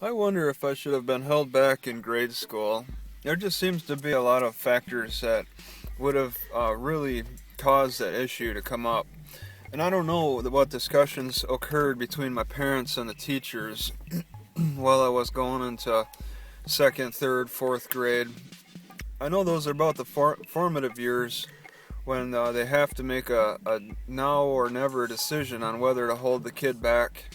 I wonder if I should have been held back in grade school. There just seems to be a lot of factors that would have really caused that issue to come up. And I don't know what discussions occurred between my parents and the teachers while I was going into second, third, fourth grade. I know those are about the formative years when they have to make a now or never decision on whether to hold the kid back.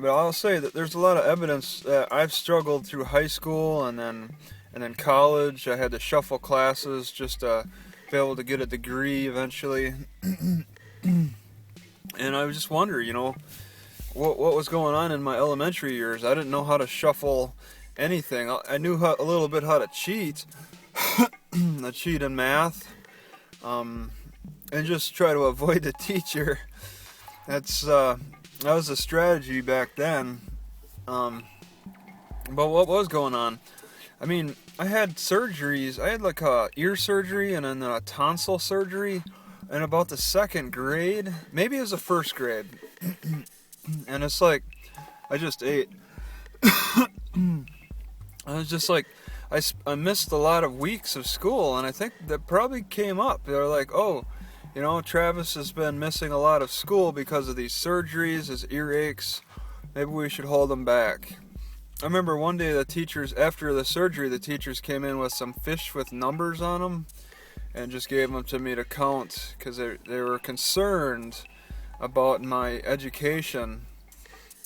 But I'll say that there's a lot of evidence that I've struggled through high school and then college. I had to shuffle classes just to be able to get a degree eventually. And I just wonder, what was going on in my elementary years. I didn't know how to shuffle anything. I knew a little bit how to cheat. I cheat in math, and just try to avoid the teacher. That was a strategy back then. But what was going on? I mean, I had surgeries. I had like a ear surgery and then a tonsil surgery in about the second grade. Maybe it was the first grade. And it's like, I just ate. I was just like, I missed a lot of weeks of school, and I think that probably came up. They were like, oh, Travis has been missing a lot of school because of these surgeries, his earaches. Maybe we should hold him back. I remember one day after the surgery, the teachers came in with some fish with numbers on them and just gave them to me to count because they were concerned about my education.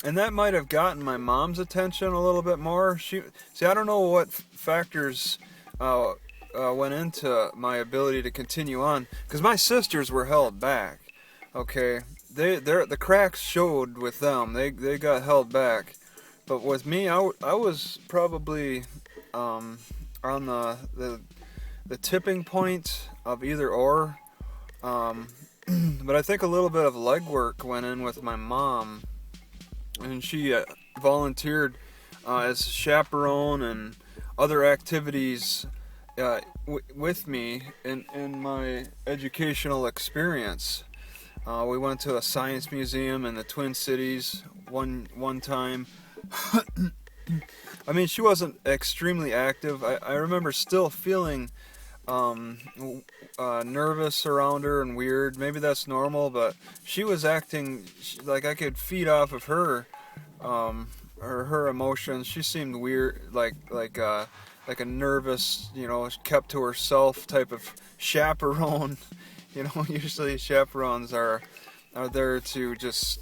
And that might have gotten my mom's attention a little bit more. I don't know what factors went into my ability to continue on, because my sisters were held back. Okay, the cracks showed with them. They got held back, but with me, I was probably on the tipping point of either or. But I think a little bit of legwork went in with my mom, and she volunteered as chaperone and other activities with me in my educational experience. We went to a science museum in the Twin Cities one time. I mean, she wasn't extremely active. I remember still feeling nervous around her and weird. Maybe that's normal, but she was acting like I could feed off of her, her emotions. She seemed weird, like a nervous, kept to herself type of chaperone. Usually chaperones are there to just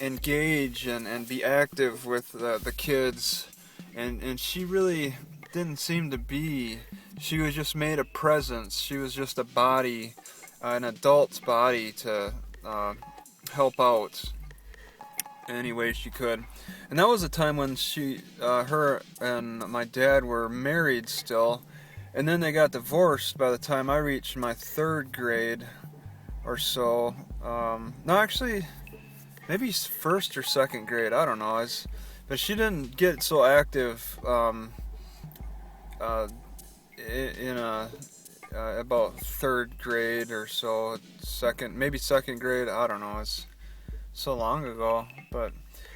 engage and be active with the kids, and she really didn't seem to be. She was just made a presence. She was just a body, an adult's body to help out any way she could. And that was a time when her and my dad were married still, and then they got divorced by the time I reached my third grade or so. No, actually, maybe first or second grade. I don't know. But she didn't get so active in about third grade or so, maybe second grade. I don't know. It's so long ago, but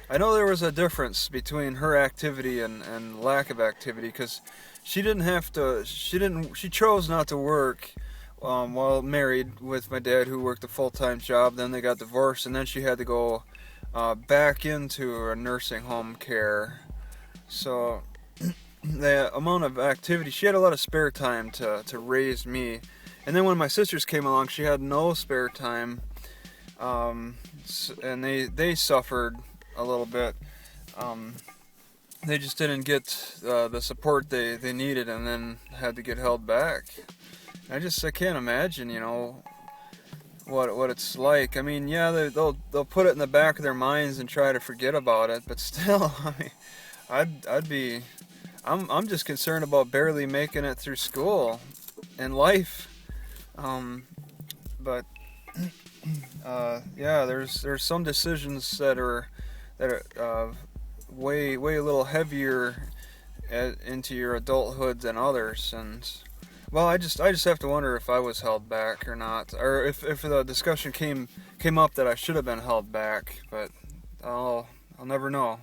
I know there was a difference between her activity and lack of activity, because she chose not to work while married with my dad, who worked a full-time job. Then they got divorced, and then she had to go back into a nursing home care. So the amount of activity, she had a lot of spare time to raise me. And then when my sisters came along, she had no spare time, and they suffered a little bit. They just didn't get the support they needed, and then had to get held back. I can't imagine, what it's like. I mean, yeah, they'll put it in the back of their minds and try to forget about it, but still, I mean, I'm just concerned about barely making it through school and life. But yeah, there's some decisions that are way a little heavier into your adulthood than others, and well, I just have to wonder if I was held back or not, or if the discussion came up that I should have been held back, but I'll never know.